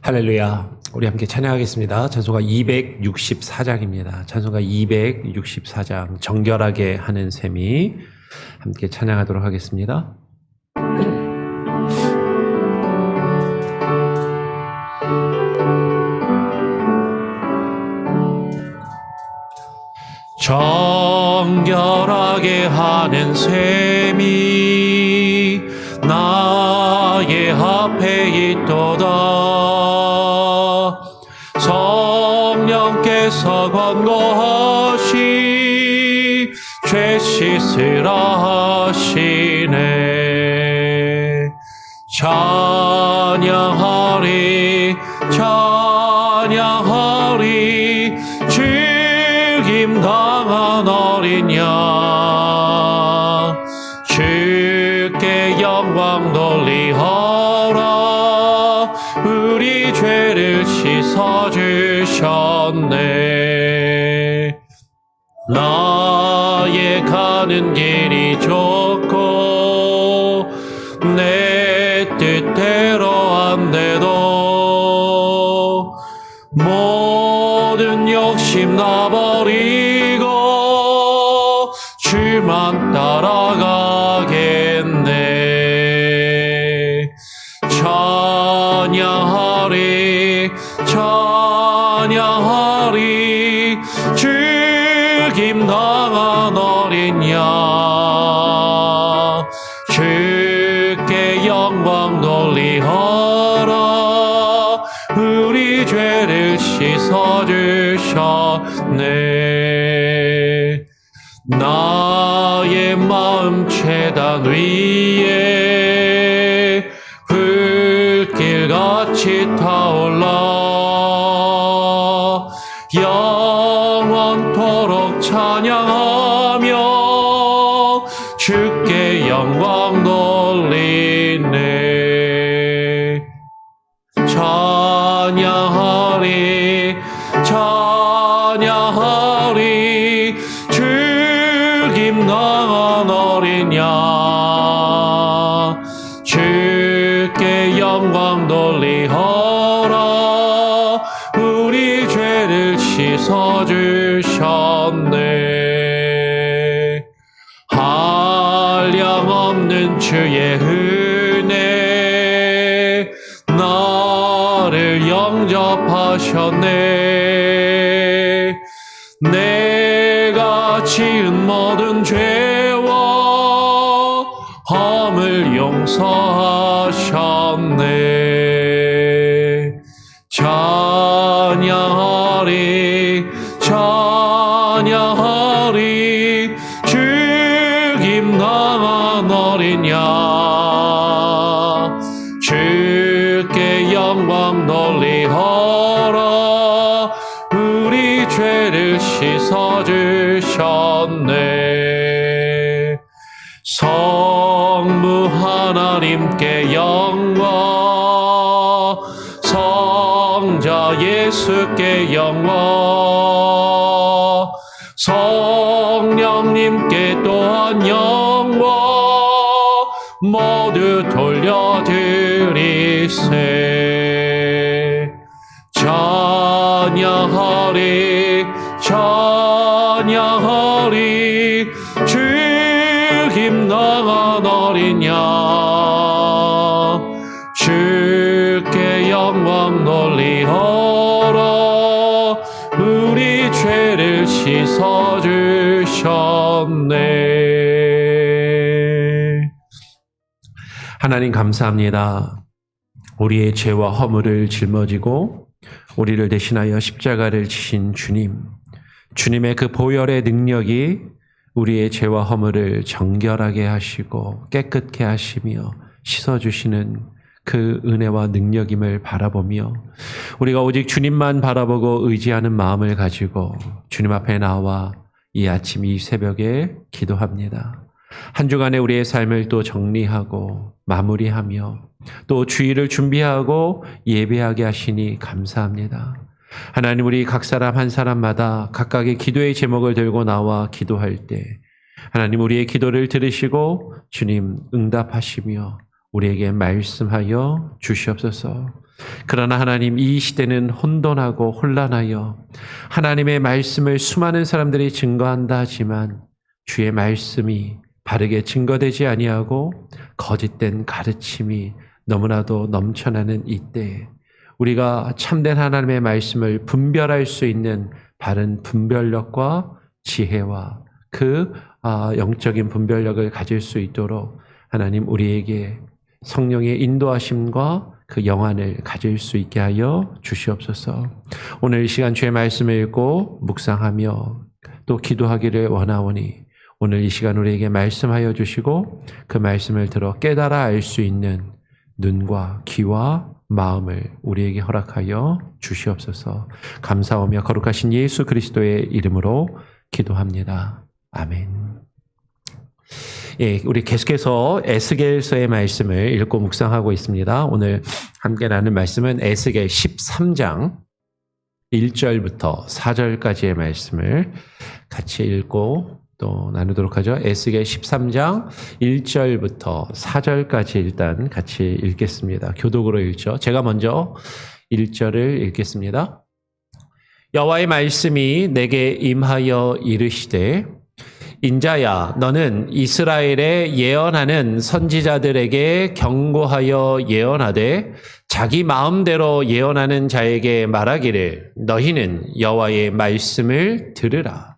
할렐루야. 우리 함께 찬양하겠습니다. 찬송가 264장입니다. 찬송가 264장 정결하게 하는 셈이 함께 찬양하도록 하겠습니다. 정결하게 하는 셈이 나의 앞에 있도다. 성령께서 권고하시 죄 씻으라 하시네. 찬양하리 찬양하리 죽임 당한 어린 양 주께 영광 돌리하라. 우리 죄를 씻어주셨네. 나의 가는 길이 좋고 내 뜻대로 안 돼도 모든 욕심 놔버리고 주만 따라가겠네. 찬양하리 찬양하리 죽임 당한 어린 양 주께 영광 돌리하라. 우리 죄를 씻어주셨네. 나의 마음 제단 위에 불길같이 타올라 영원토록 찬양하며 주께 영광 돌리네. 찬양하리 찬양하리 죽임 당한 어린 양 주께 영광 돌리하라. 우리 죄를 씻어주셨네. 한량없는 주의 은혜 나를 영접하셨네. 내가 지은 모든 죄와 허물 용서하셨네. 찬양하리 찬양하리 죽임 당한 어린 양 주께 영광 돌리하라. 우리 죄를 씻어주셨네. 성부 하나님께 영광 성자 예수께 영광 성령님께 또한 영광 모두 돌려드리세. 찬양하리 찬양하리 죽임 당한 어린 양 주께 영광 돌리하라. 우리 죄를 씻어주셨네. 하나님 감사합니다. 우리의 죄와 허물을 짊어지고 우리를 대신하여 십자가를 지신 주님, 주님의 그 보혈의 능력이 우리의 죄와 허물을 정결하게 하시고 깨끗게 하시며 씻어주시는 그 은혜와 능력임을 바라보며 우리가 오직 주님만 바라보고 의지하는 마음을 가지고 주님 앞에 나와 이 아침 이 새벽에 기도합니다. 한 주간의 우리의 삶을 또 정리하고 마무리하며 또 주일을 준비하고 예배하게 하시니 감사합니다. 하나님, 우리 각 사람 한 사람마다 각각의 기도의 제목을 들고 나와 기도할 때 하나님 우리의 기도를 들으시고 주님 응답하시며 우리에게 말씀하여 주시옵소서. 그러나 하나님, 이 시대는 혼돈하고 혼란하여 하나님의 말씀을 수많은 사람들이 증거한다 하지만 주의 말씀이 바르게 증거되지 아니하고 거짓된 가르침이 너무나도 넘쳐나는 이때에 우리가 참된 하나님의 말씀을 분별할 수 있는 바른 분별력과 지혜와 그 영적인 분별력을 가질 수 있도록 하나님 우리에게 성령의 인도하심과 그 영안을 가질 수 있게 하여 주시옵소서. 오늘 이 시간 주의 말씀을 읽고 묵상하며 또 기도하기를 원하오니 오늘 이 시간 우리에게 말씀하여 주시고 그 말씀을 들어 깨달아 알 수 있는 눈과 귀와 마음을 우리에게 허락하여 주시옵소서. 감사하며 거룩하신 예수 그리스도의 이름으로 기도합니다. 아멘. 예, 우리 계속해서 에스겔서의 말씀을 읽고 묵상하고 있습니다. 오늘 함께 나눌 말씀은 에스겔 13장 1절부터 4절까지의 말씀을 같이 읽고 또 나누도록 하죠. 에스겔 13장 1절부터 4절까지 일단 같이 읽겠습니다. 교독으로 읽죠. 제가 먼저 1절을 읽겠습니다. 여호와의 말씀이 내게 임하여 이르시되 인자야, 너는 이스라엘에 예언하는 선지자들에게 경고하여 예언하되 자기 마음대로 예언하는 자에게 말하기를 너희는 여호와의 말씀을 들으라.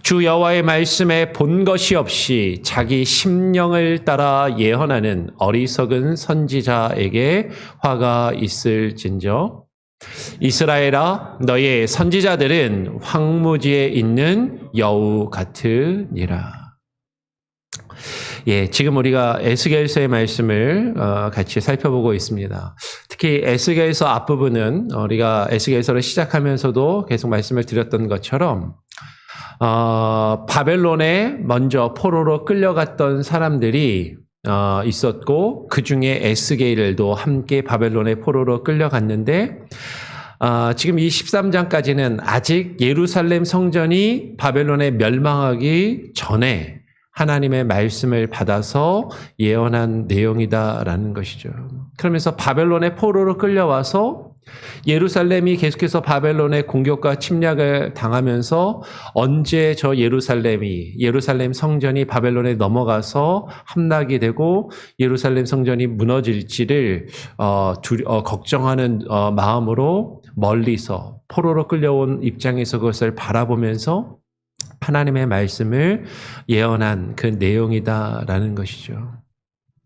주 여호와의 말씀에 본 것이 없이 자기 심령을 따라 예언하는 어리석은 선지자에게 화가 있을진저. 이스라엘아, 너의 선지자들은 황무지에 있는 여우 같으니라. 예, 지금 우리가 에스겔서의 말씀을 같이 살펴보고 있습니다. 특히 에스겔서 앞부분은 우리가 에스겔서를 시작하면서도 계속 말씀을 드렸던 것처럼 바벨론에 먼저 포로로 끌려갔던 사람들이 있었고 그 중에 에스겔도 함께 바벨론의 포로로 끌려갔는데 지금 이 13장까지는 아직 예루살렘 성전이 바벨론에 멸망하기 전에 하나님의 말씀을 받아서 예언한 내용이다라는 것이죠. 그러면서 바벨론의 포로로 끌려와서 예루살렘이 계속해서 바벨론의 공격과 침략을 당하면서 언제 저 예루살렘 성전이 바벨론에 넘어가서 함락이 되고 예루살렘 성전이 무너질지를 걱정하는 마음으로 멀리서 포로로 끌려온 입장에서 그것을 바라보면서 하나님의 말씀을 예언한 그 내용이다라는 것이죠.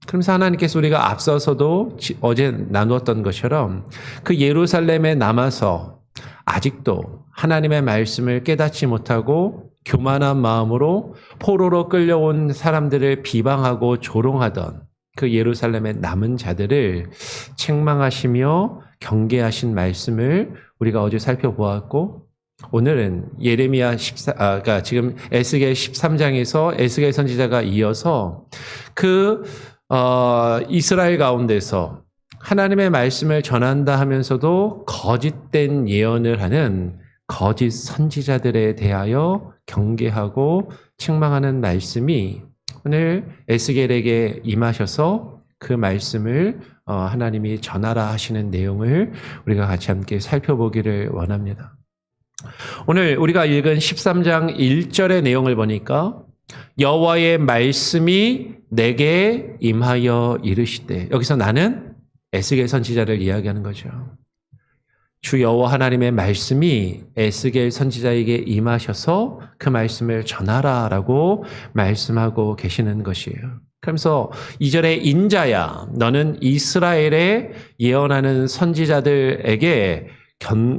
그러면서 하나님께서 우리가 앞서서도 어제 나누었던 것처럼 그 예루살렘에 남아서 아직도 하나님의 말씀을 깨닫지 못하고 교만한 마음으로 포로로 끌려온 사람들을 비방하고 조롱하던 그 예루살렘의 남은 자들을 책망하시며 경계하신 말씀을 우리가 어제 살펴보았고 오늘은 예레미야 그러니까 지금 에스겔 13장에서 에스겔 선지자가 이어서 그 이스라엘 가운데서 하나님의 말씀을 전한다 하면서도 거짓된 예언을 하는 거짓 선지자들에 대하여 경계하고 책망하는 말씀이 오늘 에스겔에게 임하셔서 그 말씀을 하나님이 전하라 하시는 내용을 우리가 같이 함께 살펴보기를 원합니다. 오늘 우리가 읽은 13장 1절의 내용을 보니까 여호와의 말씀이 내게 임하여 이르시되, 여기서 나는 에스겔 선지자를 이야기하는 거죠. 주 여호와 하나님의 말씀이 에스겔 선지자에게 임하셔서 그 말씀을 전하라라고 말씀하고 계시는 것이에요. 그러면서 2절에 인자야, 너는 이스라엘에 예언하는 선지자들에게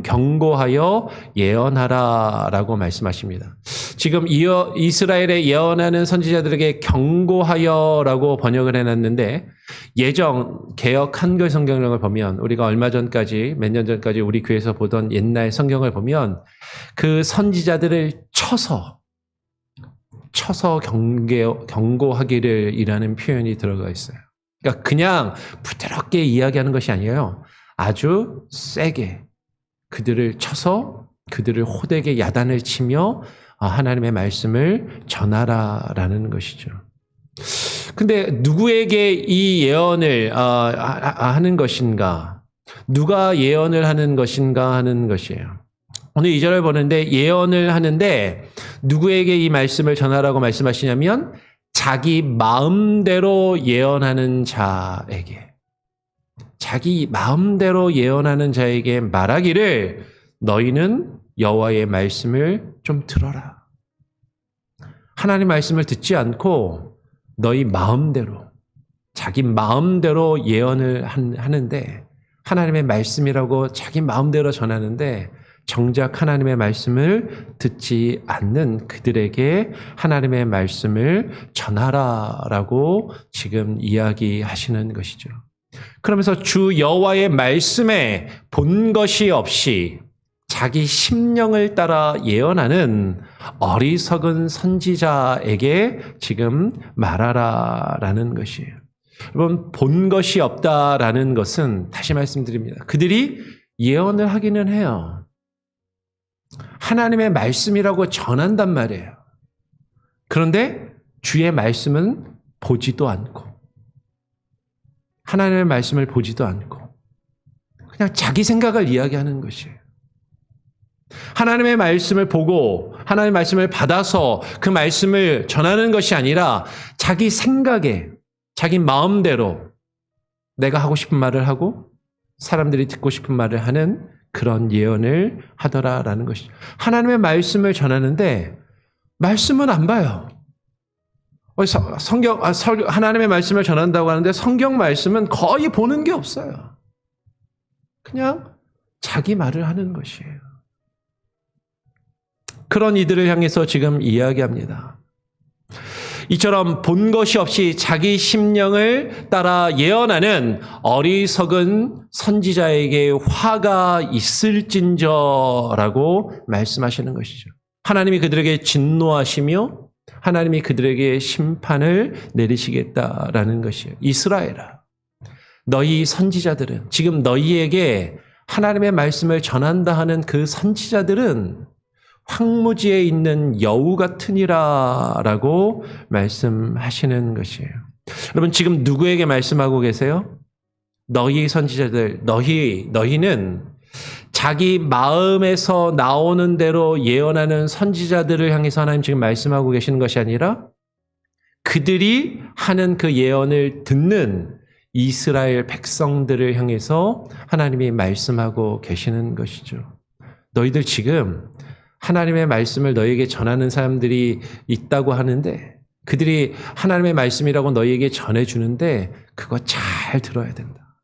경고하여 예언하라라고 말씀하십니다. 지금 이스라엘에 예언하는 선지자들에게 경고하여라고 번역을 해놨는데 예정 개역 한글 성경을 보면 우리가 얼마 전까지 몇 년 전까지 우리 교회에서 보던 옛날 성경을 보면 그 선지자들을 쳐서 경고하기를 이라는 표현이 들어가 있어요. 그러니까 그냥 부드럽게 이야기하는 것이 아니에요. 아주 세게 그들을 쳐서 그들을 호되게 야단을 치며 하나님의 말씀을 전하라라는 것이죠. 근데 누구에게 이 예언을 하는 것인가? 누가 예언을 하는 것인가 하는 것이에요. 오늘 2절을 보는데 예언을 하는데 누구에게 이 말씀을 전하라고 말씀하시냐면 자기 마음대로 예언하는 자에게, 자기 마음대로 예언하는 자에게 말하기를 너희는 여호와의 말씀을 좀 들어라. 하나님 말씀을 듣지 않고 너희 마음대로, 자기 마음대로 예언을 하는데, 하나님의 말씀이라고 자기 마음대로 전하는데 정작 하나님의 말씀을 듣지 않는 그들에게 하나님의 말씀을 전하라라고 지금 이야기하시는 것이죠. 그러면서 주 여호와의 말씀에 본 것이 없이 자기 심령을 따라 예언하는 어리석은 선지자에게 지금 말하라라는 것이에요. 여러분, 본 것이 없다라는 것은 다시 말씀드립니다. 그들이 예언을 하기는 해요. 하나님의 말씀이라고 전한단 말이에요. 그런데 주의 말씀은 보지도 않고, 하나님의 말씀을 보지도 않고 그냥 자기 생각을 이야기하는 것이에요. 하나님의 말씀을 보고 하나님의 말씀을 받아서 그 말씀을 전하는 것이 아니라 자기 생각에, 자기 마음대로 내가 하고 싶은 말을 하고 사람들이 듣고 싶은 말을 하는 그런 예언을 하더라라는 것이죠. 하나님의 말씀을 전하는데 말씀은 안 봐요. 하나님의 말씀을 전한다고 하는데 성경 말씀은 거의 보는 게 없어요. 그냥 자기 말을 하는 것이에요. 그런 이들을 향해서 지금 이야기합니다. 이처럼 본 것이 없이 자기 심령을 따라 예언하는 어리석은 선지자에게 화가 있을진저라고 말씀하시는 것이죠. 하나님이 그들에게 진노하시며 하나님이 그들에게 심판을 내리시겠다라는 것이에요. 이스라엘아, 너희 선지자들은, 지금 너희에게 하나님의 말씀을 전한다 하는 그 선지자들은 황무지에 있는 여우 같으니라 라고 말씀하시는 것이에요. 여러분, 지금 누구에게 말씀하고 계세요? 너희 선지자들, 너희는 자기 마음에서 나오는 대로 예언하는 선지자들을 향해서 하나님 지금 말씀하고 계시는 것이 아니라 그들이 하는 그 예언을 듣는 이스라엘 백성들을 향해서 하나님이 말씀하고 계시는 것이죠. 너희들 지금 하나님의 말씀을 너희에게 전하는 사람들이 있다고 하는데 그들이 하나님의 말씀이라고 너희에게 전해주는데 그거 잘 들어야 된다.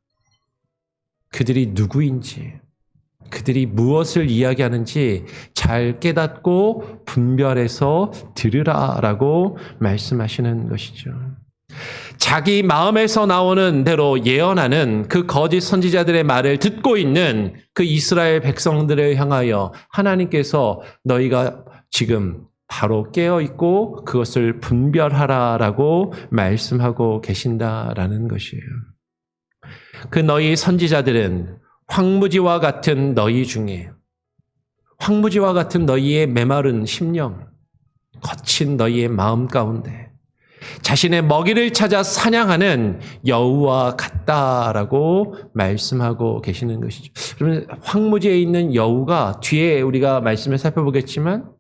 그들이 누구인지, 그들이 무엇을 이야기하는지 잘 깨닫고 분별해서 들으라라고 말씀하시는 것이죠. 자기 마음에서 나오는 대로 예언하는 그 거짓 선지자들의 말을 듣고 있는 그 이스라엘 백성들을 향하여 하나님께서 너희가 지금 바로 깨어있고 그것을 분별하라라고 말씀하고 계신다라는 것이에요. 그 너희 선지자들은 황무지와 같은 너희 중에, 황무지와 같은 너희의 메마른 심령, 거친 너희의 마음 가운데 자신의 먹이를 찾아 사냥하는 여우와 같다라고 말씀하고 계시는 것이죠. 그러면 황무지에 있는 여우가 뒤에 우리가 말씀을 살펴보겠지만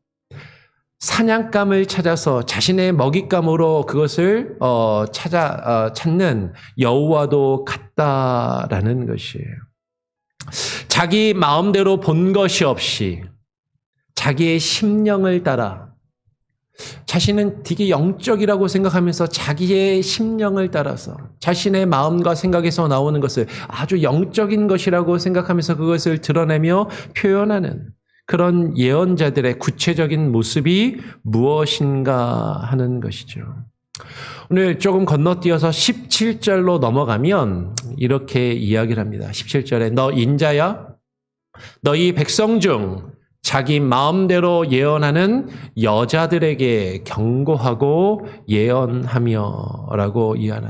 사냥감을 찾아서 자신의 먹잇감으로 그것을 찾는 여우와도 같다라는 것이에요. 자기 마음대로 본 것이 없이 자기의 심령을 따라, 자신은 되게 영적이라고 생각하면서 자기의 심령을 따라서 자신의 마음과 생각에서 나오는 것을 아주 영적인 것이라고 생각하면서 그것을 드러내며 표현하는 그런 예언자들의 구체적인 모습이 무엇인가 하는 것이죠. 오늘 조금 건너뛰어서 17절로 넘어가면 이렇게 이야기를 합니다. 17절에 너 인자야, 너희 백성 중 자기 마음대로 예언하는 여자들에게 경고하고 예언하며 라고 이하는,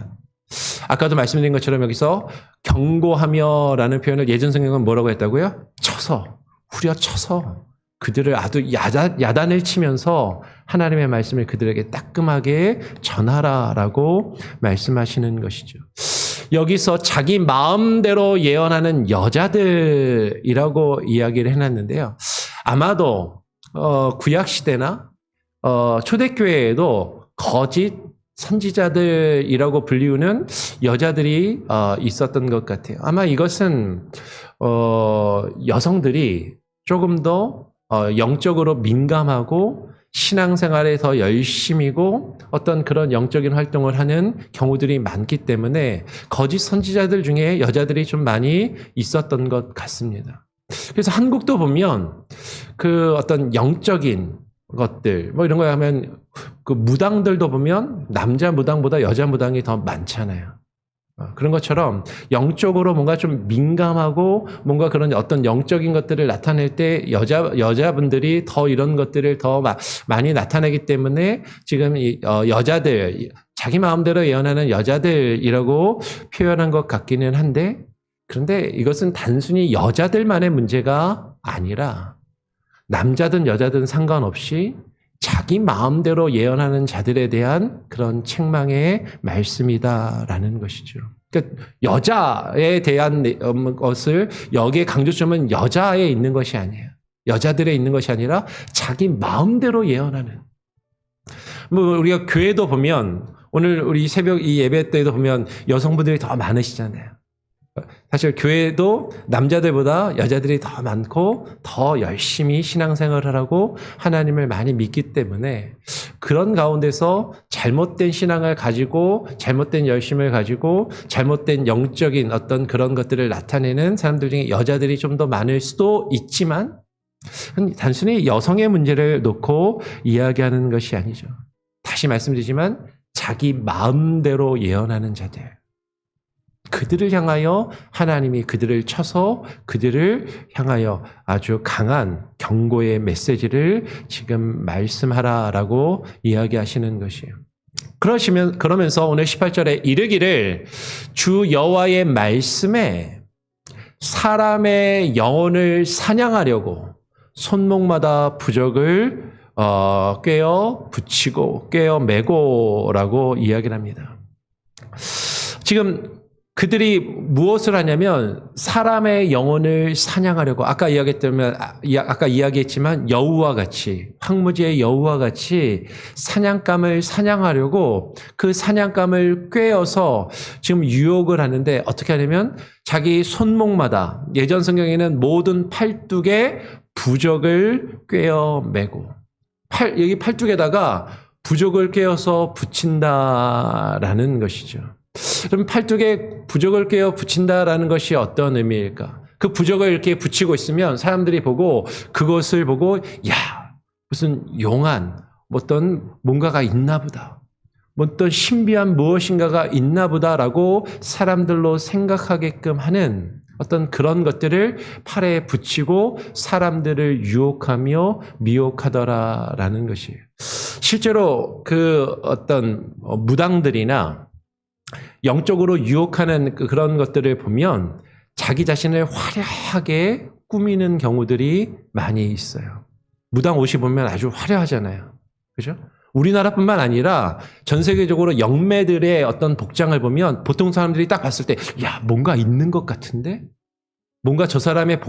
아까도 말씀드린 것처럼 여기서 경고하며 라는 표현을 예전 성경은 뭐라고 했다고요? 쳐서, 후려쳐서 그들을 아주 야단을 치면서 하나님의 말씀을 그들에게 따끔하게 전하라라고 말씀하시는 것이죠. 여기서 자기 마음대로 예언하는 여자들이라고 이야기를 해놨는데요. 아마도 구약 시대나 초대교회에도 거짓 선지자들이라고 불리우는 여자들이 있었던 것 같아요. 아마 이것은 여성들이 조금 더 영적으로 민감하고 신앙생활에 더 열심이고 어떤 그런 영적인 활동을 하는 경우들이 많기 때문에 거짓 선지자들 중에 여자들이 좀 많이 있었던 것 같습니다. 그래서 한국도 보면 그 어떤 영적인 것들 뭐 이런 거 하면 그 무당들도 보면 남자 무당보다 여자 무당이 더 많잖아요. 그런 것처럼 영적으로 뭔가 좀 민감하고 뭔가 그런 어떤 영적인 것들을 나타낼 때 여자분들이 더 이런 것들을 더 많이 나타내기 때문에 지금 여자들, 자기 마음대로 예언하는 여자들이라고 표현한 것 같기는 한데, 그런데 이것은 단순히 여자들만의 문제가 아니라 남자든 여자든 상관없이 자기 마음대로 예언하는 자들에 대한 그런 책망의 말씀이다라는 것이죠. 그러니까 여자에 대한 것을 여기에 강조점은 여자에 있는 것이 아니에요. 여자들에 있는 것이 아니라 자기 마음대로 예언하는. 뭐 우리가 교회도 보면 오늘 우리 새벽 이 예배 때도 보면 여성분들이 더 많으시잖아요. 사실 교회도 남자들보다 여자들이 더 많고 더 열심히 신앙생활을 하고 하나님을 많이 믿기 때문에 그런 가운데서 잘못된 신앙을 가지고 잘못된 열심을 가지고 잘못된 영적인 어떤 그런 것들을 나타내는 사람들 중에 여자들이 좀 더 많을 수도 있지만 단순히 여성의 문제를 놓고 이야기하는 것이 아니죠. 다시 말씀드리지만 자기 마음대로 예언하는 자들, 그들을 향하여 하나님이 그들을 쳐서 그들을 향하여 아주 강한 경고의 메시지를 지금 말씀하라라고 이야기하시는 것이에요. 그러면서 오늘 18절에 이르기를 주 여호와의 말씀에 사람의 영혼을 사냥하려고 손목마다 부적을 꿰어 붙이고 꿰어 매고라고 이야기를 합니다. 지금 그들이 무엇을 하냐면 사람의 영혼을 사냥하려고 아까 이야기했지만 여우와 같이 황무지의 여우와 같이 사냥감을 사냥하려고 그 사냥감을 꿰어서 지금 유혹을 하는데 어떻게 하냐면 자기 손목마다 예전 성경에는 모든 팔뚝에 부적을 꿰어 매고 여기 팔뚝에다가 부적을 꿰어서 붙인다라는 것이죠. 그럼 팔뚝에 부적을 꿰어 붙인다라는 것이 어떤 의미일까? 그 부적을 이렇게 붙이고 있으면 사람들이 보고 그것을 보고 야 무슨 용한 어떤 뭔가가 있나 보다. 어떤 신비한 무엇인가가 있나 보다라고 사람들로 생각하게끔 하는 어떤 그런 것들을 팔에 붙이고 사람들을 유혹하며 미혹하더라라는 것이에요. 실제로 그 어떤 무당들이나 영적으로 유혹하는 그런 것들을 보면 자기 자신을 화려하게 꾸미는 경우들이 많이 있어요. 무당 옷이 보면 아주 화려하잖아요. 그죠? 우리나라뿐만 아니라 전 세계적으로 영매들의 어떤 복장을 보면 보통 사람들이 딱 봤을 때, 야, 뭔가 있는 것 같은데? 뭔가 저 사람의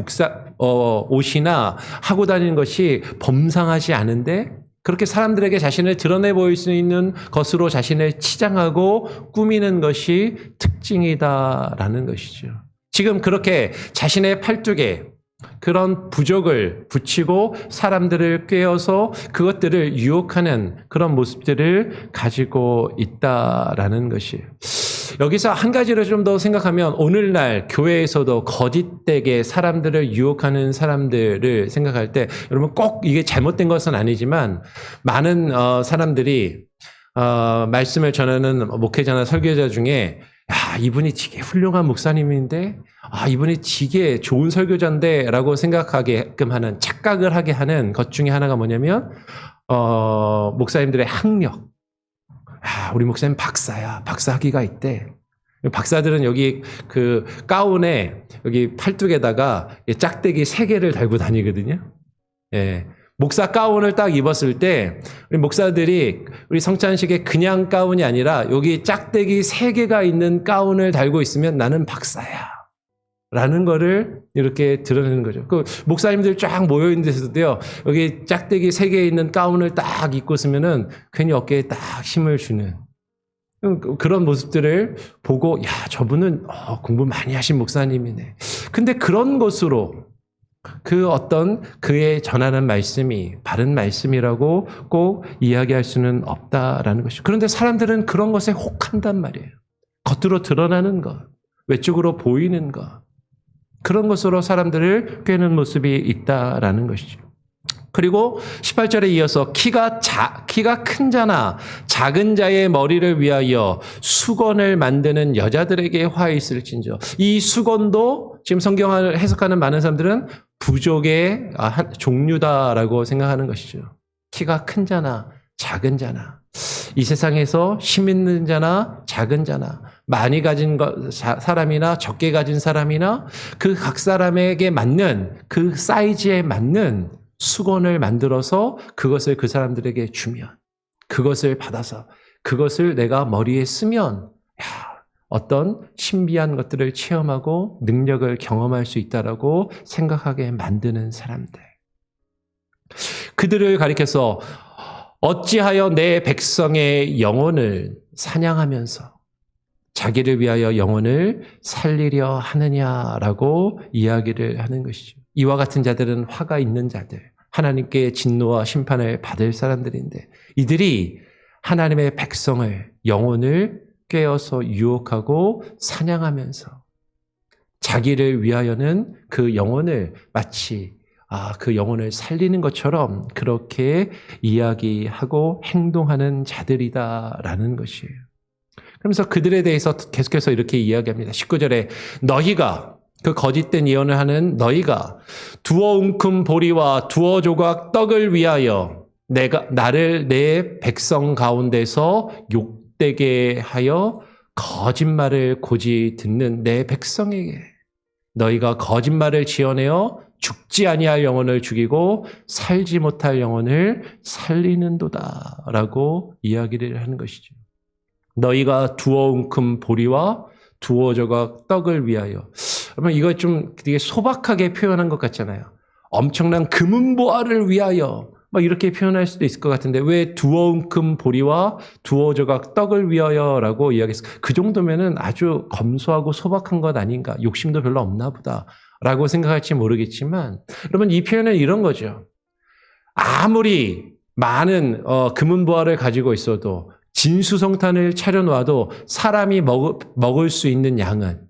옷이나 하고 다니는 것이 범상하지 않은데? 그렇게 사람들에게 자신을 드러내 보일 수 있는 것으로 자신을 치장하고 꾸미는 것이 특징이다라는 것이죠. 지금 그렇게 자신의 팔뚝에 그런 부적을 붙이고 사람들을 꿰어서 그것들을 유혹하는 그런 모습들을 가지고 있다라는 것이에요. 여기서 한 가지를 좀 더 생각하면 오늘날 교회에서도 거짓되게 사람들을 유혹하는 사람들을 생각할 때 여러분 꼭 이게 잘못된 것은 아니지만 많은 사람들이 말씀을 전하는 목회자나 설교자 중에 야, 이분이 되게 훌륭한 목사님인데 이분이 되게 좋은 설교자인데 라고 생각하게끔 하는 착각을 하게 하는 것 중에 하나가 뭐냐면 목사님들의 학력. 우리 목사님 박사야. 박사 학위가 있대. 박사들은 여기 그 가운에 여기 팔뚝에다가 짝대기 3개를 달고 다니거든요. 예. 목사 가운을 딱 입었을 때 우리 목사들이 우리 성찬식에 그냥 가운이 아니라 여기 짝대기 3개가 있는 가운을 달고 있으면 나는 박사야 라는 거를 이렇게 드러내는 거죠. 그 목사님들 쫙 모여있는 데서도요, 여기 짝대기 3개 있는 가운을 딱 입고 있으면은 괜히 어깨에 딱 힘을 주는 그런 모습들을 보고, 야, 저분은 공부 많이 하신 목사님이네. 근데 그런 것으로 그 어떤 그의 전하는 말씀이 바른 말씀이라고 꼭 이야기할 수는 없다라는 것이죠. 그런데 사람들은 그런 것에 혹한단 말이에요. 겉으로 드러나는 것, 외적으로 보이는 것, 그런 것으로 사람들을 꿰는 모습이 있다라는 것이죠. 그리고 18절에 이어서 키가 큰 자나 작은 자의 머리를 위하여 수건을 만드는 여자들에게 화 있을진저. 이 수건도 지금 성경을 해석하는 많은 사람들은 부족의 종류다라고 생각하는 것이죠. 키가 큰 자나 작은 자나, 이 세상에서 힘 있는 자나 작은 자나, 많이 가진 사람이나 적게 가진 사람이나 그 각 사람에게 맞는 그 사이즈에 맞는 수건을 만들어서 그것을 그 사람들에게 주면, 그것을 받아서 그것을 내가 머리에 쓰면 어떤 신비한 것들을 체험하고 능력을 경험할 수 있다라고 생각하게 만드는 사람들. 그들을 가리켜서 어찌하여 내 백성의 영혼을 사냥하면서 자기를 위하여 영혼을 살리려 하느냐라고 이야기를 하는 것이죠. 이와 같은 자들은 화가 있는 자들, 하나님께 진노와 심판을 받을 사람들인데, 이들이 하나님의 백성을, 영혼을 꿰어서 유혹하고 사냥하면서 자기를 위하여는 그 영혼을 마치 그 영혼을 살리는 것처럼 그렇게 이야기하고 행동하는 자들이다라는 것이에요. 그러면서 그들에 대해서 계속해서 이렇게 이야기합니다. 19절에 너희가, 그 거짓된 예언을 하는 너희가 두어 웅큼 보리와 두어 조각 떡을 위하여 나를 내 백성 가운데서 욕되게 하여 거짓말을 고지 듣는 내 백성에게 너희가 거짓말을 지어내어 죽지 아니할 영혼을 죽이고 살지 못할 영혼을 살리는도다 라고 이야기를 하는 것이죠. 너희가 두어 웅큼 보리와 두어 조각 떡을 위하여. 그러면 이거 좀 되게 소박하게 표현한 것 같잖아요. 엄청난 금은보화를 위하여 막 이렇게 표현할 수도 있을 것 같은데 왜 두어 웅큼 보리와 두어 조각 떡을 위하여라고 이야기했어요. 그 정도면은 아주 검소하고 소박한 것 아닌가, 욕심도 별로 없나 보다라고 생각할지 모르겠지만, 여러분 이 표현은 이런 거죠. 아무리 많은 금은보화를 가지고 있어도, 진수성탄을 차려놓아도 사람이 먹을 수 있는 양은,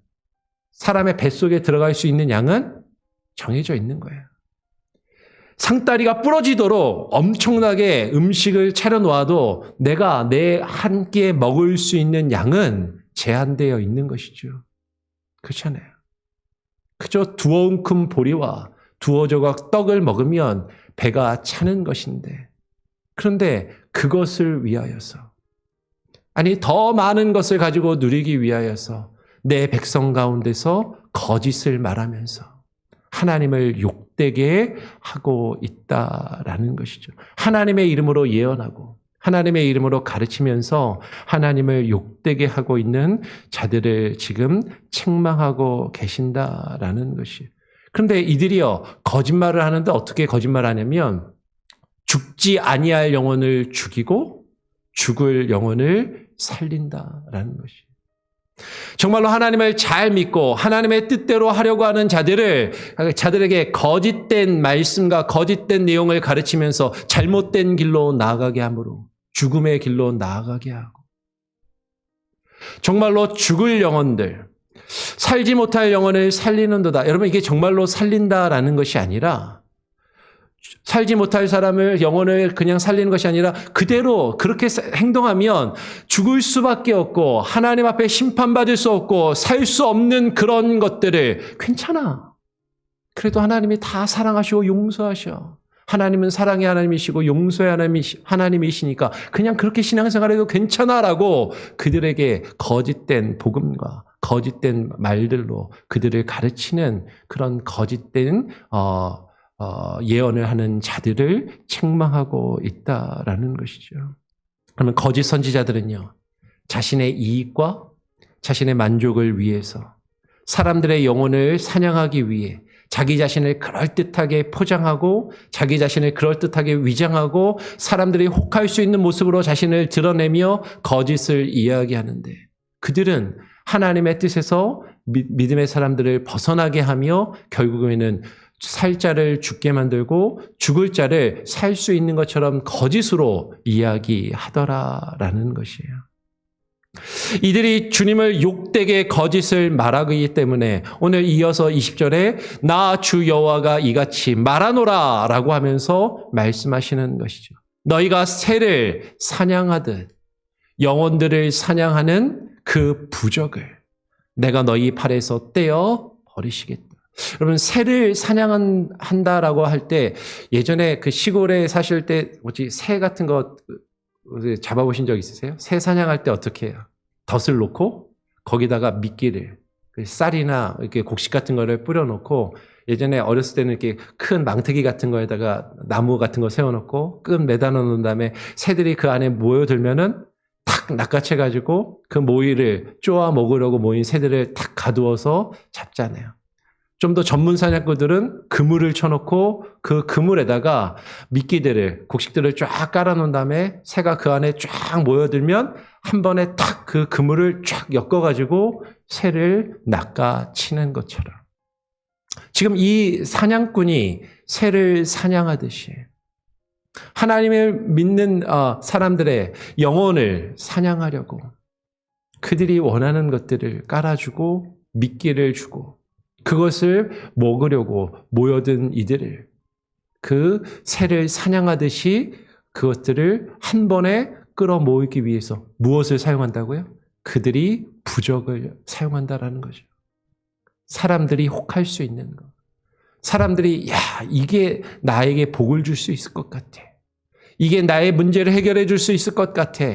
사람의 뱃속에 들어갈 수 있는 양은 정해져 있는 거예요. 상다리가 부러지도록 엄청나게 음식을 차려놓아도 내가 내 한 끼에 먹을 수 있는 양은 제한되어 있는 것이죠. 그렇잖아요. 그저 두어 웅큼 보리와 두어 조각 떡을 먹으면 배가 차는 것인데, 그런데 그것을 위하여서, 아니 더 많은 것을 가지고 누리기 위하여서 내 백성 가운데서 거짓을 말하면서 하나님을 욕되게 하고 있다라는 것이죠. 하나님의 이름으로 예언하고 하나님의 이름으로 가르치면서 하나님을 욕되게 하고 있는 자들을 지금 책망하고 계신다라는 것이에요. 그런데 이들이요, 거짓말을 하는데 어떻게 거짓말하냐면 죽지 아니할 영혼을 죽이고 죽을 영혼을 살린다라는 것이에요. 정말로 하나님을 잘 믿고 하나님의 뜻대로 하려고 하는 자들에게 거짓된 말씀과 거짓된 내용을 가르치면서 잘못된 길로 나아가게 함으로 죽음의 길로 나아가게 하고, 정말로 죽을 영혼들, 살지 못할 영혼을 살리는도다. 여러분 이게 정말로 살린다라는 것이 아니라, 살지 못할 사람을, 영혼을 그냥 살리는 것이 아니라 그대로 그렇게 행동하면 죽을 수밖에 없고 하나님 앞에 심판받을 수 없고 살 수 없는 그런 것들을 괜찮아. 그래도 하나님이 다 사랑하시고 용서하셔. 하나님은 사랑의 하나님이시고 용서의 하나님이시니까 그냥 그렇게 신앙생활해도 괜찮아라고 그들에게 거짓된 복음과 거짓된 말들로 그들을 가르치는 그런 거짓된 예언을 하는 자들을 책망하고 있다라는 것이죠. 그러면 거짓 선지자들은요, 자신의 이익과 자신의 만족을 위해서 사람들의 영혼을 사냥하기 위해 자기 자신을 그럴듯하게 포장하고 자기 자신을 그럴듯하게 위장하고 사람들이 혹할 수 있는 모습으로 자신을 드러내며 거짓을 이야기하는데, 그들은 하나님의 뜻에서 믿음의 사람들을 벗어나게 하며 결국에는 살 자를 죽게 만들고 죽을 자를 살 수 있는 것처럼 거짓으로 이야기하더라라는 것이에요. 이들이 주님을 욕되게 거짓을 말하기 때문에 오늘 이어서 20절에 나 주 여호와가 이같이 말하노라 라고 하면서 말씀하시는 것이죠. 너희가 새를 사냥하듯 영혼들을 사냥하는 그 부적을 내가 너희 팔에서 떼어 버리시겠다. 여러분, 새를 사냥한다라고 할 때 예전에 그 시골에 사실 때 새 같은 거 잡아보신 적 있으세요? 새 사냥할 때 어떻게 해요? 덫을 놓고 거기다가 미끼를, 쌀이나 이렇게 곡식 같은 거를 뿌려놓고, 예전에 어렸을 때는 이렇게 큰 망태기 같은 거에다가 나무 같은 거 세워놓고 끈 매다 놓은 다음에 새들이 그 안에 모여들면은 탁 낚아채가지고 그 모이를 쪼아 먹으려고 모인 새들을 탁 가두어서 잡잖아요. 좀 더 전문 사냥꾼들은 그물을 쳐놓고 그 그물에다가 미끼들을, 곡식들을 쫙 깔아놓은 다음에 새가 그 안에 쫙 모여들면 한 번에 탁 그 그물을 쫙 엮어가지고 새를 낚아치는 것처럼, 지금 이 사냥꾼이 새를 사냥하듯이 하나님을 믿는 사람들의 영혼을 사냥하려고 그들이 원하는 것들을 깔아주고 미끼를 주고 그것을 먹으려고 모여든 이들을, 그 새를 사냥하듯이 그것들을 한 번에 끌어모으기 위해서 무엇을 사용한다고요? 그들이 부적을 사용한다라는 거죠. 사람들이 혹할 수 있는 것. 사람들이 이게 나에게 복을 줄 수 있을 것 같아. 이게 나의 문제를 해결해 줄 수 있을 것 같아.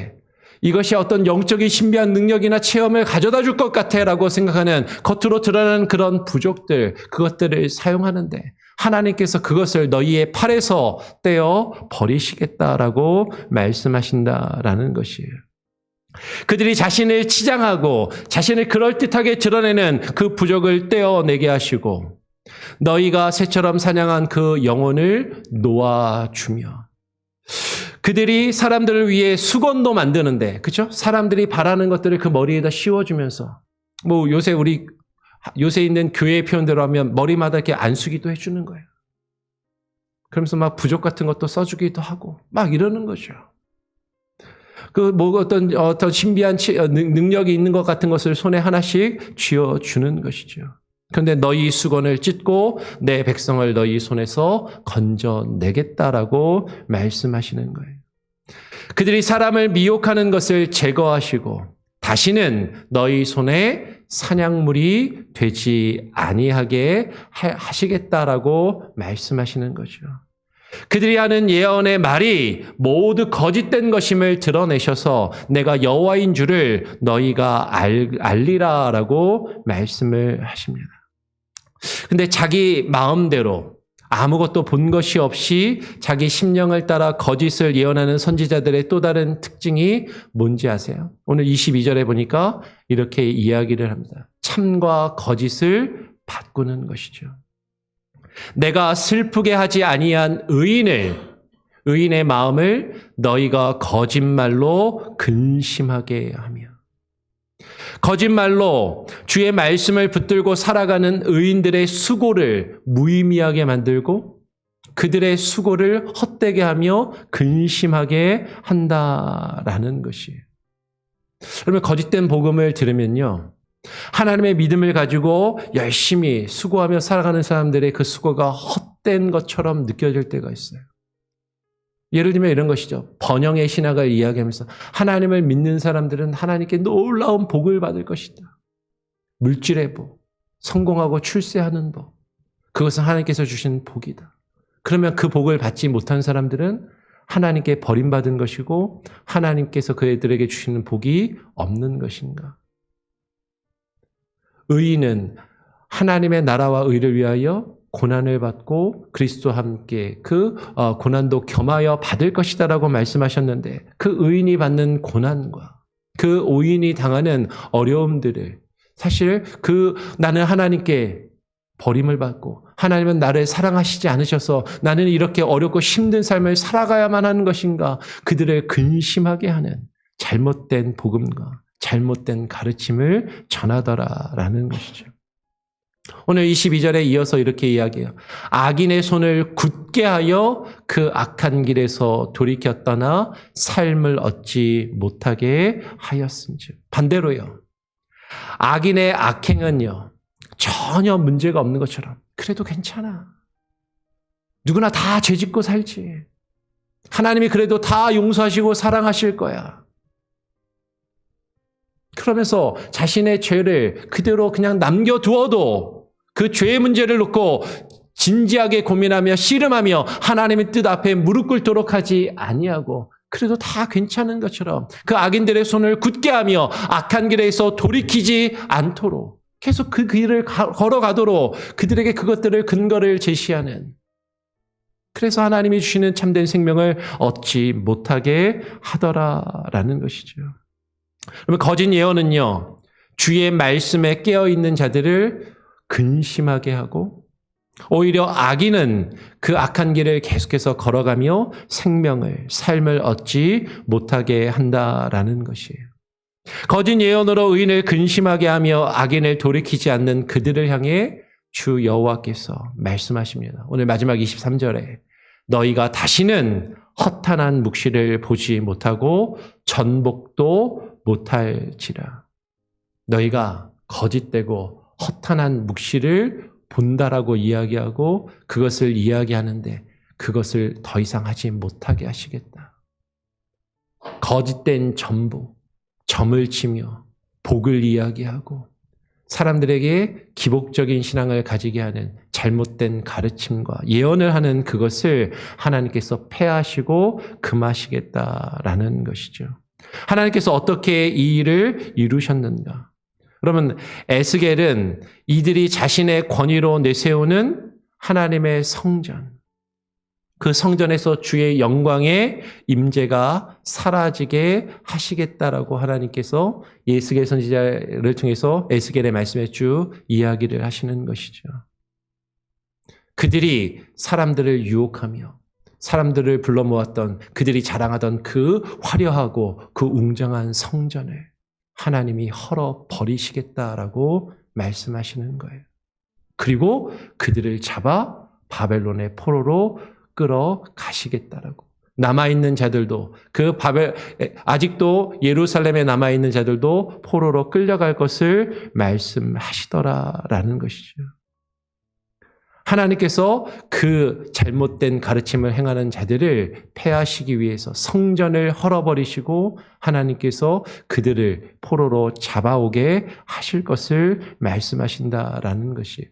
이것이 어떤 영적인 신비한 능력이나 체험을 가져다 줄 것 같아 라고 생각하는 겉으로 드러나는 그런 부족들, 그것들을 사용하는데 하나님께서 그것을 너희의 팔에서 떼어 버리시겠다라고 말씀하신다라는 것이에요. 그들이 자신을 치장하고 자신을 그럴듯하게 드러내는 그 부족을 떼어내게 하시고 너희가 새처럼 사냥한 그 영혼을 놓아주며, 그들이 사람들을 위해 수건도 만드는데, 그렇죠? 사람들이 바라는 것들을 그 머리에다 씌워주면서, 요새 있는 교회의 표현대로 하면 머리마다 이렇게 안수기도 해주는 거예요. 그러면서 막 부족 같은 것도 써주기도 하고 막 이러는 거죠. 어떤 신비한 능력이 있는 것 같은 것을 손에 하나씩 쥐어주는 것이죠. 그런데 너희 수건을 찢고 내 백성을 너희 손에서 건져내겠다라고 말씀하시는 거예요. 그들이 사람을 미혹하는 것을 제거하시고 다시는 너희 손에 사냥물이 되지 아니하게 하시겠다라고 말씀하시는 거죠. 그들이 하는 예언의 말이 모두 거짓된 것임을 드러내셔서 내가 여호와인 줄을 너희가 알리라라고 말씀을 하십니다. 근데 자기 마음대로 아무것도 본 것이 없이 자기 심령을 따라 거짓을 예언하는 선지자들의 또 다른 특징이 뭔지 아세요? 오늘 22절에 보니까 이렇게 이야기를 합니다. 참과 거짓을 바꾸는 것이죠. 내가 슬프게 하지 아니한 의인의 마음을 너희가 거짓말로 근심하게 하며, 거짓말로 주의 말씀을 붙들고 살아가는 의인들의 수고를 무의미하게 만들고 그들의 수고를 헛되게 하며 근심하게 한다라는 것이에요. 그러면 거짓된 복음을 들으면요, 하나님의 믿음을 가지고 열심히 수고하며 살아가는 사람들의 그 수고가 헛된 것처럼 느껴질 때가 있어요. 예를 들면 이런 것이죠. 번영의 신학을 이야기하면서 하나님을 믿는 사람들은 하나님께 놀라운 복을 받을 것이다. 물질의 복, 성공하고 출세하는 복, 그것은 하나님께서 주신 복이다. 그러면 그 복을 받지 못한 사람들은 하나님께 버림받은 것이고 하나님께서 그들에게 주시는 복이 없는 것인가? 의인은 하나님의 나라와 의를 위하여 고난을 받고 그리스도와 함께 그 고난도 겸하여 받을 것이다라고 말씀하셨는데 그 의인이 받는 고난과 그 오인이 당하는 어려움들을 사실 나는 하나님께 버림을 받고 하나님은 나를 사랑하시지 않으셔서 나는 이렇게 어렵고 힘든 삶을 살아가야만 하는 것인가 그들을 근심하게 하는 잘못된 복음과 잘못된 가르침을 전하더라라는 것이죠. 오늘 22절에 이어서 이렇게 이야기해요. 악인의 손을 굳게 하여 그 악한 길에서 돌이켜 떠나 삶을 얻지 못하게 하였은즉. 반대로요. 악인의 악행은요. 전혀 문제가 없는 것처럼 그래도 괜찮아. 누구나 다 죄짓고 살지. 하나님이 그래도 다 용서하시고 사랑하실 거야. 그러면서 자신의 죄를 그대로 그냥 남겨두어도 그 죄의 문제를 놓고 진지하게 고민하며 씨름하며 하나님의 뜻 앞에 무릎 꿇도록 하지 아니하고 그래도 다 괜찮은 것처럼 그 악인들의 손을 굳게 하며 악한 길에서 돌이키지 않도록 계속 그 길을 걸어가도록 그들에게 그것들을 근거를 제시하는 그래서 하나님이 주시는 참된 생명을 얻지 못하게 하더라라는 것이죠. 그러면 거짓 예언은요. 주의 말씀에 깨어있는 자들을 근심하게 하고 오히려 악인은 그 악한 길을 계속해서 걸어가며 삶을 얻지 못하게 한다라는 것이에요. 거짓 예언으로 의인을 근심하게 하며 악인을 돌이키지 않는 그들을 향해 주 여호와께서 말씀하십니다. 오늘 마지막 23절에 너희가 다시는 허탄한 묵시를 보지 못하고 전복도 못할지라. 너희가 거짓되고 허탄한 묵시를 본다라고 이야기하고 그것을 이야기하는데 그것을 더 이상 하지 못하게 하시겠다. 거짓된 전복, 점을 치며 복을 이야기하고 사람들에게 기복적인 신앙을 가지게 하는 잘못된 가르침과 예언을 하는 그것을 하나님께서 폐하시고 금하시겠다라는 것이죠. 하나님께서 어떻게 이 일을 이루셨는가? 그러면 에스겔은 이들이 자신의 권위로 내세우는 하나님의 성전, 그 성전에서 주의 영광의 임재가 사라지게 하시겠다라고 하나님께서 에스겔 선지자를 통해서 에스겔의 말씀에 쭉 이야기를 하시는 것이죠. 그들이 사람들을 유혹하며 사람들을 불러 모았던 그들이 자랑하던 그 화려하고 그 웅장한 성전을 하나님이 헐어버리시겠다라고 말씀하시는 거예요. 그리고 그들을 잡아 바벨론의 포로로 끌어가시겠다라고. 남아있는 자들도 아직도 예루살렘에 남아있는 자들도 포로로 끌려갈 것을 말씀하시더라라는 것이죠. 하나님께서 그 잘못된 가르침을 행하는 자들을 폐하시기 위해서 성전을 헐어버리시고 하나님께서 그들을 포로로 잡아오게 하실 것을 말씀하신다라는 것이.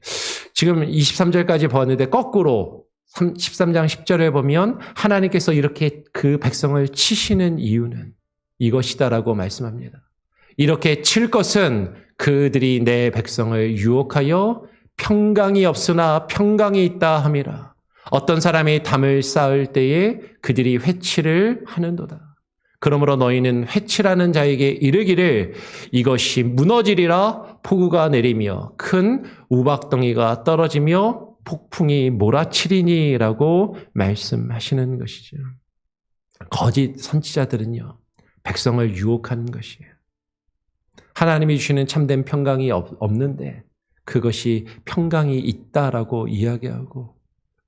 지금 23절까지 보았는데 거꾸로 13장 10절에 보면 하나님께서 이렇게 그 백성을 치시는 이유는 이것이다라고 말씀합니다. 이렇게 칠 것은 그들이 내 백성을 유혹하여 평강이 없으나 평강이 있다 함이라. 어떤 사람이 담을 쌓을 때에 그들이 회치를 하는도다. 그러므로 너희는 회치라는 자에게 이르기를 이것이 무너지리라. 폭우가 내리며 큰 우박덩이가 떨어지며 폭풍이 몰아치리니라고 말씀하시는 것이죠. 거짓 선지자들은요, 백성을 유혹하는 것이에요. 하나님이 주시는 참된 평강이 없는데 그것이 평강이 있다라고 이야기하고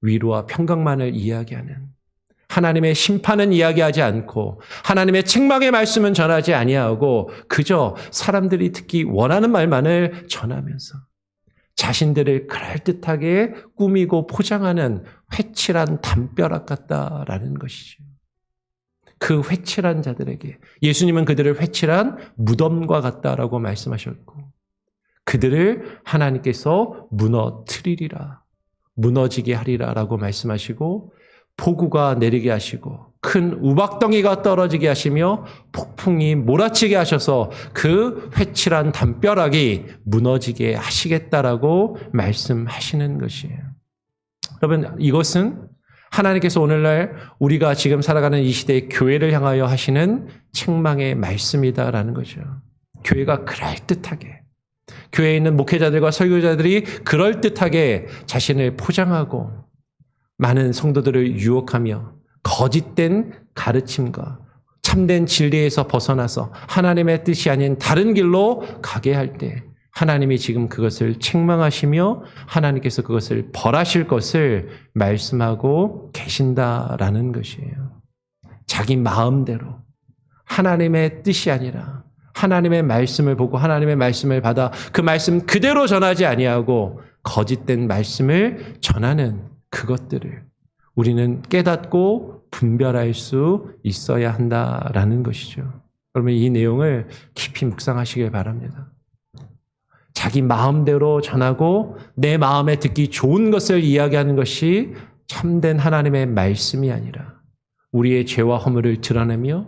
위로와 평강만을 이야기하는, 하나님의 심판은 이야기하지 않고 하나님의 책망의 말씀은 전하지 아니하고 그저 사람들이 듣기 원하는 말만을 전하면서 자신들을 그럴듯하게 꾸미고 포장하는 회칠한 담벼락 같다라는 것이죠. 그 회칠한 자들에게 예수님은 그들을 회칠한 무덤과 같다라고 말씀하셨고 그들을 하나님께서 무너뜨리리라, 무너지게 하리라라고 말씀하시고 폭우가 내리게 하시고 큰 우박덩이가 떨어지게 하시며 폭풍이 몰아치게 하셔서 그 회칠한 담벼락이 무너지게 하시겠다라고 말씀하시는 것이에요. 여러분, 이것은 하나님께서 오늘날 우리가 지금 살아가는 이 시대의 교회를 향하여 하시는 책망의 말씀이다라는 거죠. 교회가 그럴듯하게, 교회에 있는 목회자들과 설교자들이 그럴듯하게 자신을 포장하고 많은 성도들을 유혹하며 거짓된 가르침과 참된 진리에서 벗어나서 하나님의 뜻이 아닌 다른 길로 가게 할 때 하나님이 지금 그것을 책망하시며 하나님께서 그것을 벌하실 것을 말씀하고 계신다라는 것이에요. 자기 마음대로 하나님의 뜻이 아니라 하나님의 말씀을 보고 하나님의 말씀을 받아 그 말씀 그대로 전하지 아니하고 거짓된 말씀을 전하는 그것들을 우리는 깨닫고 분별할 수 있어야 한다라는 것이죠. 그러면 이 내용을 깊이 묵상하시길 바랍니다. 자기 마음대로 전하고 내 마음에 듣기 좋은 것을 이야기하는 것이 참된 하나님의 말씀이 아니라 우리의 죄와 허물을 드러내며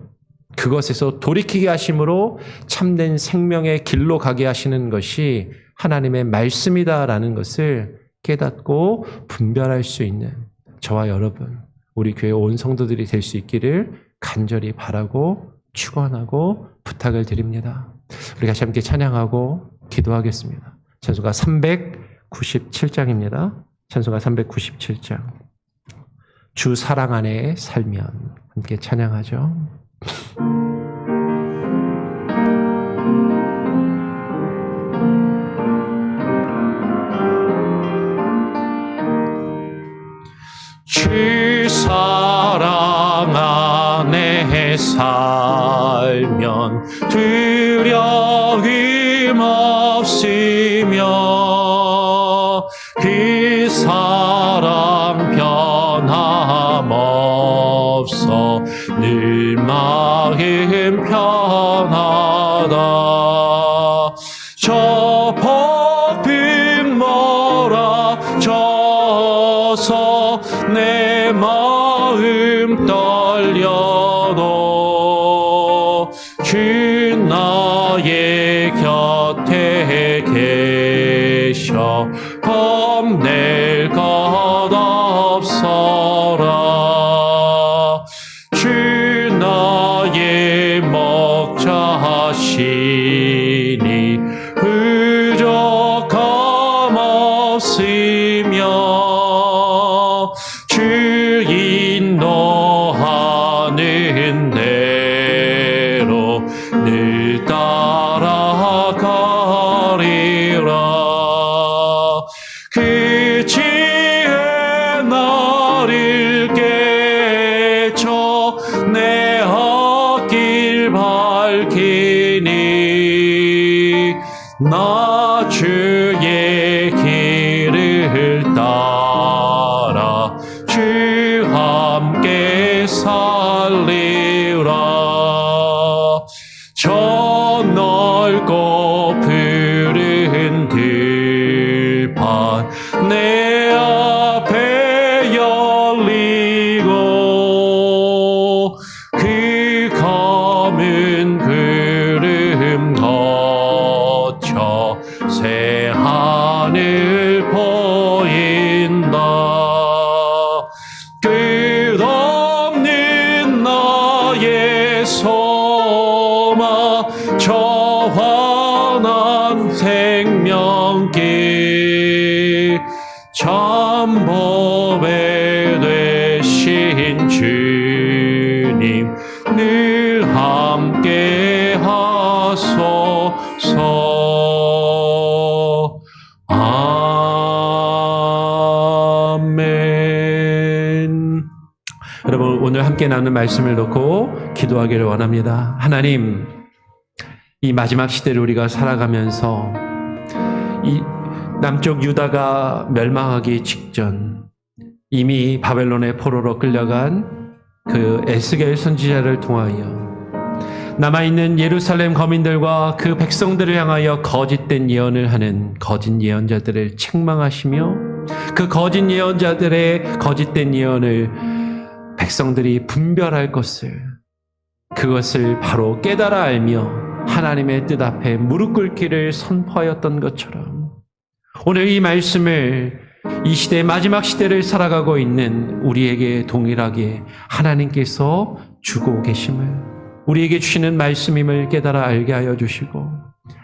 그것에서 돌이키게 하심으로 참된 생명의 길로 가게 하시는 것이 하나님의 말씀이다라는 것을 깨닫고 분별할 수 있는 저와 여러분, 우리 교회 온 성도들이 될 수 있기를 간절히 바라고 축원하고 부탁을 드립니다. 우리 같이 함께 찬양하고 기도하겠습니다. 찬송가 397장입니다. 찬송가 397장. 주 사랑 안에 살면 함께 찬양하죠. 주 사랑 안에 살면 두려움 없으며 그 사랑 변함없어 늘 마음 편하다. 저 폭풍 몰아쳐서 내 마음 떨려도 주 나의 곁에 계셔 겁낼 것 없어라. 주 나의 목자시니 부족함 없으며 주 인도하는 대로 늘 따라가리라. 그 지혜 나를 깨쳐 내 앞길 밝히니 나 주의 길을 따라 주 함께 살리라. 저 넓고 푸른 들판 내 앞에 열리고 그 검은 구름 거쳐 새 하늘 보인다. 끝없는 나의 소망 저 환한 생명길 참 보배 되신 주님 늘 함께 하소서. 아멘. 여러분, 오늘 함께 나눈 말씀을 놓고 기도하기를 원합니다. 하나님, 이 마지막 시대를 우리가 살아가면서 이 남쪽 유다가 멸망하기 직전 이미 바벨론의 포로로 끌려간 그 에스겔 선지자를 통하여 남아있는 예루살렘 거민들과 그 백성들을 향하여 거짓된 예언을 하는 거짓 예언자들을 책망하시며 그 거짓 예언자들의 거짓된 예언을 백성들이 분별할 것을, 그것을 바로 깨달아 알며 하나님의 뜻 앞에 무릎 꿇기를 선포하였던 것처럼 오늘 이 말씀을 이 시대 마지막 시대를 살아가고 있는 우리에게 동일하게 하나님께서 주고 계심을, 우리에게 주시는 말씀임을 깨달아 알게 하여 주시고,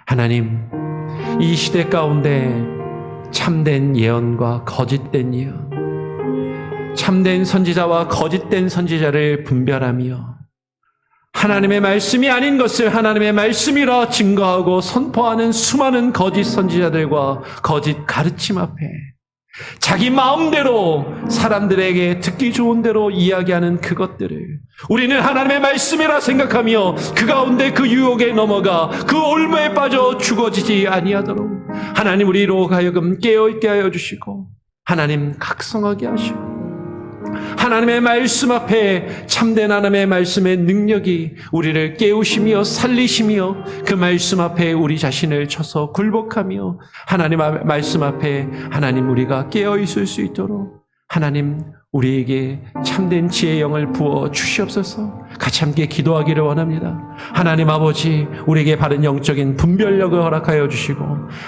하나님, 이 시대 가운데 참된 예언과 거짓된 예언, 참된 선지자와 거짓된 선지자를 분별하며 하나님의 말씀이 아닌 것을 하나님의 말씀이라 증거하고 선포하는 수많은 거짓 선지자들과 거짓 가르침 앞에 자기 마음대로 사람들에게 듣기 좋은 대로 이야기하는 그것들을 우리는 하나님의 말씀이라 생각하며 그 가운데 그 유혹에 넘어가 그 올무에 빠져 죽어지지 아니하도록 하나님 우리로 하여금 깨어있게 하여 주시고, 하나님 각성하게 하시고, 하나님의 말씀 앞에 참된 하나님의 말씀의 능력이 우리를 깨우시며 살리시며 그 말씀 앞에 우리 자신을 쳐서 굴복하며 하나님 말씀 앞에 하나님 우리가 깨어있을 수 있도록 하나님 우리에게 참된 지혜의 영을 부어 주시옵소서. 같이 함께 기도하기를 원합니다. 하나님 아버지, 우리에게 바른 영적인 분별력을 허락하여 주시고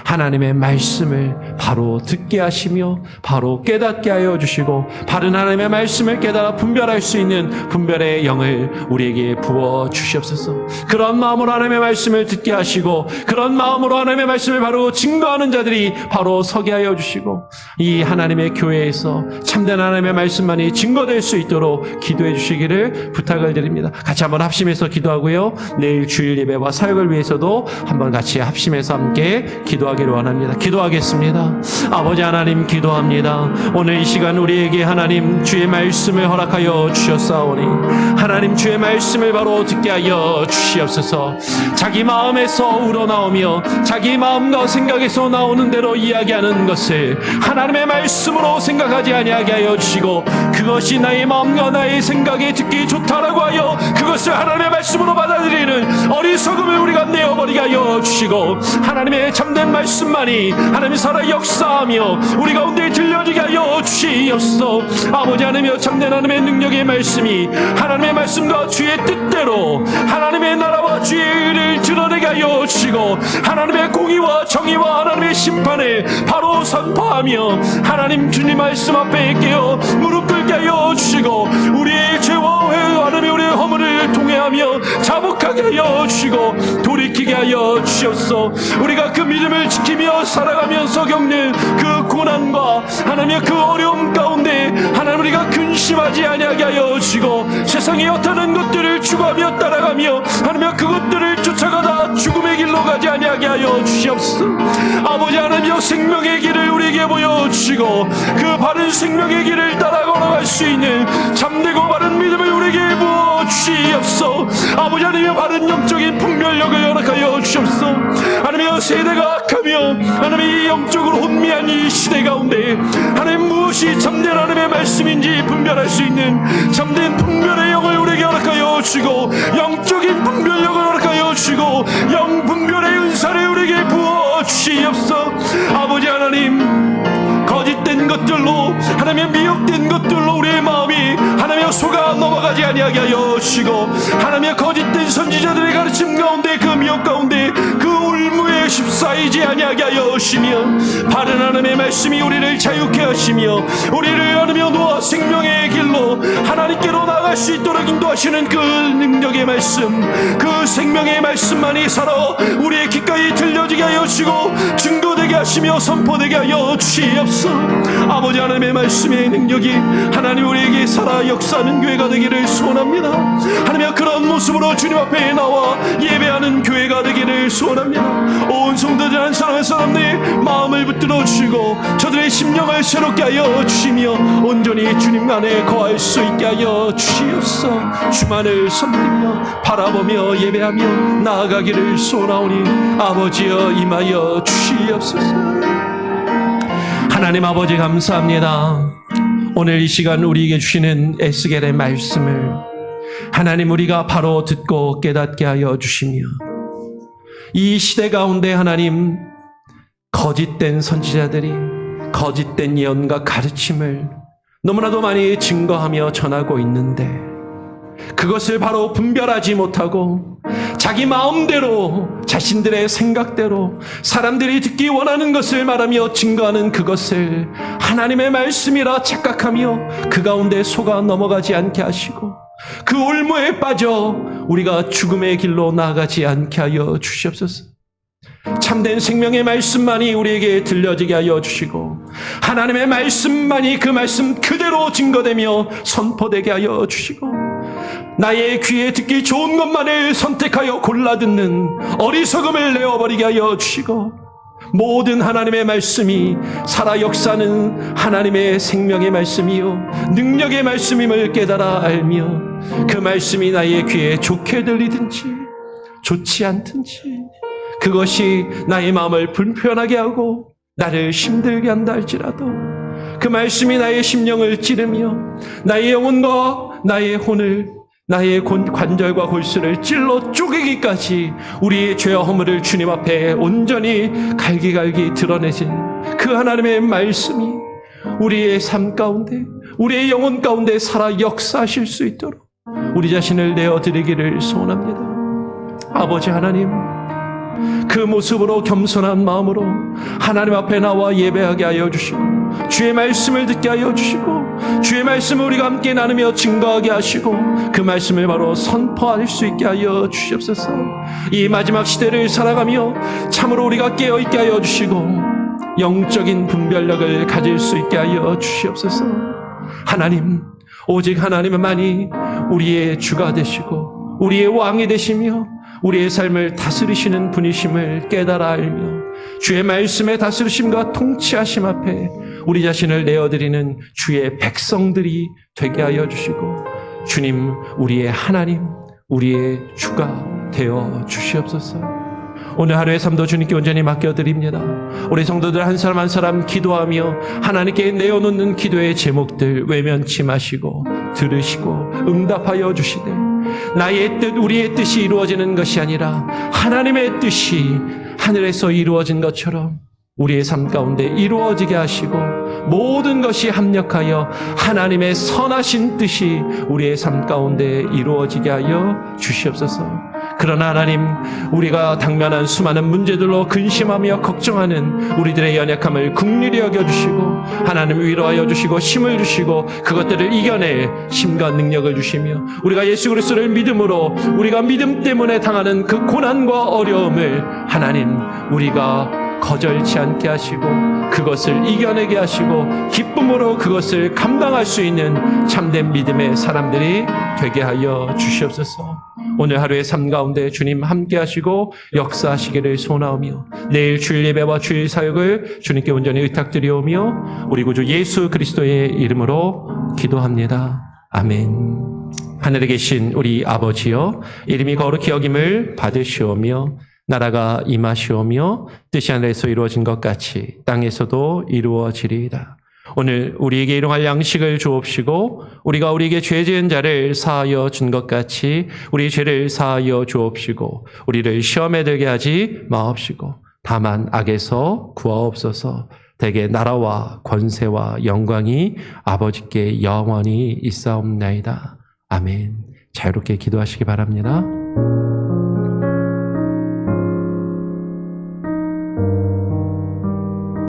하나님의 말씀을 바로 듣게 하시며 바로 깨닫게 하여 주시고 바른 하나님의 말씀을 깨달아 분별할 수 있는 분별의 영을 우리에게 부어 주시옵소서. 그런 마음으로 하나님의 말씀을 듣게 하시고 그런 마음으로 하나님의 말씀을 바로 증거하는 자들이 바로 서게 하여 주시고 이 하나님의 교회에서 참된 하나님의 말씀만이 증거될 수 있도록 기도해 주시기를 부탁을 드립니다. 같이 한번 합심해서 기도하고요, 내일 주일 예배와 사역을 위해서도 한번 같이 합심해서 함께 기도하기를 원합니다. 기도하겠습니다. 아버지 하나님, 기도합니다. 오늘 이 시간 우리에게 하나님 주의 말씀을 허락하여 주셨사오니 하나님 주의 말씀을 바로 듣게 하여 주시옵소서. 자기 마음에서 우러나오며 자기 마음과 생각에서 나오는 대로 이야기하는 것을 하나님의 말씀으로 생각하지 아니하게 하여 주시고, 그것이 나의 마음과 나의 생각에 듣기 좋다라고 하여 그것을 하나님의 말씀으로 받아들이는 어리석음을 우리가 내어버리게 하여 주시고, 하나님의 참된 말씀만이 하나님 살아 역사하며 우리 가운데 들려지게 하여 주시옵소서. 아버지 하나님여, 참된 하나님의 능력의 말씀이 하나님의 말씀과 주의 뜻대로 하나님의 나라와 주의 의를 드러내게 하여 주시고 하나님의 공의와 정의와 하나님의 심판을 바로 선포하며 하나님 주님 말씀 앞에 깨어 무릎 꿇게 하여 주시고 우리의 죄와 하나님 우리의 허물을 통회하며 자복하게 하여 주시고 돌이키게 하여 주시옵소서. 우리가 그 믿음을 지키며 살아가면서 겪는 그 고난과 하나님의 그 어려움 가운데 하나님 우리가 근심하지 아니하게 하여 주시고 세상에 어떠한 것들을 추구하며 따라가며 하나님 그것들을 쫓아가다 죽음의 길로 가지 아니하게 하여 주시옵소서. 아버지 하나님여, 생명의 길을 우리에게 보여주시고 그 바른 생명의 길을 따라 걸어갈 수 있는 참되고 바른 믿음을 우리에게 부어주시옵소서. 아버지 하나님여, 바른 영적인 분별력을 허락하여 주시옵소서. 하나님여, 세대가 악하며 하나님 이 영적으로 혼미한 이 시대 가운데 하나님 무엇이 참된 하나님의 말씀인지 분별할 수 있는 참된 분별의 영을 우리에게 허락하여 주시고 영적인 분별력을 허락하여 주시고 영 분별의 은사를 우리에게 부어주시옵소서. 아버지 하나님, 거짓된 것들로 하나님의 미혹된 것들로 우리의 마음이 하나님의 속아 넘어가지 아니하게 하여 주시고 하나님의 거짓된 선지자들의 가르침 가운데 그 미혹 가운데 그 울무에 휩싸이지 아니하게 하여 주시며 바른 하나님의 말씀이 우리를 자유케 하시며 우리를 하나며 놓아 생명의 길로 하나님께로 나아갈 수 있도록 인도하시는 그 능력의 말씀, 그 생명의 말씀만이 살아 우리의 귓가에 들려지게 하여 주시고 증거되게 하시며 선포되게 하여 주시옵소서. 아버지 하나님의 말씀의 능력이 하나님 우리에게 살아 역사하는 교회가 되기를 소원합니다. 하나님의 그런 모습으로 주님 앞에 나와 예배하는 교회가 되기를 소원합니다. 온 성도들 한 사람 한 사람의 마음을 붙들어 주시고 저들의 심령을 새롭게 하여 주시며 온전히 주님 안에 거할 수 있게 하여 주시옵소서. 주만을 섬기며 바라보며 예배하며 나아가기를 소원하오니 아버지여 임하여 주시옵소서. 하나님 아버지 감사합니다. 오늘 이 시간 우리에게 주시는 에스겔의 말씀을 하나님 우리가 바로 듣고 깨닫게 하여 주시며 이 시대 가운데 하나님 거짓된 선지자들이 거짓된 예언과 가르침을 너무나도 많이 증거하며 전하고 있는데 그것을 바로 분별하지 못하고 자기 마음대로 자신들의 생각대로 사람들이 듣기 원하는 것을 말하며 증거하는 그것을 하나님의 말씀이라 착각하며 그 가운데 속아 넘어가지 않게 하시고 그 올무에 빠져 우리가 죽음의 길로 나아가지 않게 하여 주시옵소서. 참된 생명의 말씀만이 우리에게 들려지게 하여 주시고 하나님의 말씀만이 그 말씀 그대로 증거되며 선포되게 하여 주시고 나의 귀에 듣기 좋은 것만을 선택하여 골라 듣는 어리석음을 내어버리게 하여 주시고 모든 하나님의 말씀이 살아 역사는 하나님의 생명의 말씀이요 능력의 말씀임을 깨달아 알며 그 말씀이 나의 귀에 좋게 들리든지 좋지 않든지 그것이 나의 마음을 불편하게 하고 나를 힘들게 한다 할지라도 그 말씀이 나의 심령을 찌르며 나의 영혼과 나의 혼을 나의 관절과 골수를 찔러 쪼개기까지 우리의 죄와 허물을 주님 앞에 온전히 갈기갈기 드러내신 그 하나님의 말씀이 우리의 삶 가운데 우리의 영혼 가운데 살아 역사하실 수 있도록 우리 자신을 내어드리기를 소원합니다. 아버지 하나님, 그 모습으로 겸손한 마음으로 하나님 앞에 나와 예배하게 하여 주시고 주의 말씀을 듣게 하여 주시고 주의 말씀을 우리가 함께 나누며 증거하게 하시고 그 말씀을 바로 선포할 수 있게 하여 주시옵소서. 이 마지막 시대를 살아가며 참으로 우리가 깨어있게 하여 주시고 영적인 분별력을 가질 수 있게 하여 주시옵소서. 하나님, 오직 하나님만이 우리의 주가 되시고 우리의 왕이 되시며 우리의 삶을 다스리시는 분이심을 깨달아 알며 주의 말씀의 다스리심과 통치하심 앞에 우리 자신을 내어드리는 주의 백성들이 되게 하여 주시고 주님, 우리의 하나님, 우리의 주가 되어 주시옵소서. 오늘 하루의 삶도 주님께 온전히 맡겨드립니다. 우리 성도들 한 사람 한 사람 기도하며 하나님께 내어놓는 기도의 제목들 외면치 마시고 들으시고 응답하여 주시되 나의 뜻, 우리의 뜻이 이루어지는 것이 아니라 하나님의 뜻이 하늘에서 이루어진 것처럼 우리의 삶 가운데 이루어지게 하시고 모든 것이 합력하여 하나님의 선하신 뜻이 우리의 삶 가운데 이루어지게 하여 주시옵소서. 그러나 하나님, 우리가 당면한 수많은 문제들로 근심하며 걱정하는 우리들의 연약함을 긍휼히 여겨주시고 하나님 위로하여 주시고 힘을 주시고 그것들을 이겨낼 힘과 능력을 주시며 우리가 예수 그리스도를 믿음으로 우리가 믿음 때문에 당하는 그 고난과 어려움을 하나님 우리가 거절치 않게 하시고 그것을 이겨내게 하시고 기쁨으로 그것을 감당할 수 있는 참된 믿음의 사람들이 되게 하여 주시옵소서. 오늘 하루의 삶 가운데 주님 함께 하시고 역사하시기를 소원하오며 내일 주일 예배와 주일 사역을 주님께 온전히 의탁드리오며 우리 구주 예수 그리스도의 이름으로 기도합니다. 아멘. 하늘에 계신 우리 아버지여, 이름이 거룩히 여김을 받으시오며 나라가 임하시오며 뜻이 하늘에서 이루어진 것 같이 땅에서도 이루어지리이다. 오늘 우리에게 일용할 양식을 주옵시고 우리가 우리에게 죄 지은 자를 사하여 준 것 같이 우리 죄를 사하여 주옵시고 우리를 시험에 들게 하지 마옵시고 다만 악에서 구하옵소서. 대개 나라와 권세와 영광이 아버지께 영원히 있사옵나이다. 아멘. 자유롭게 기도하시기 바랍니다.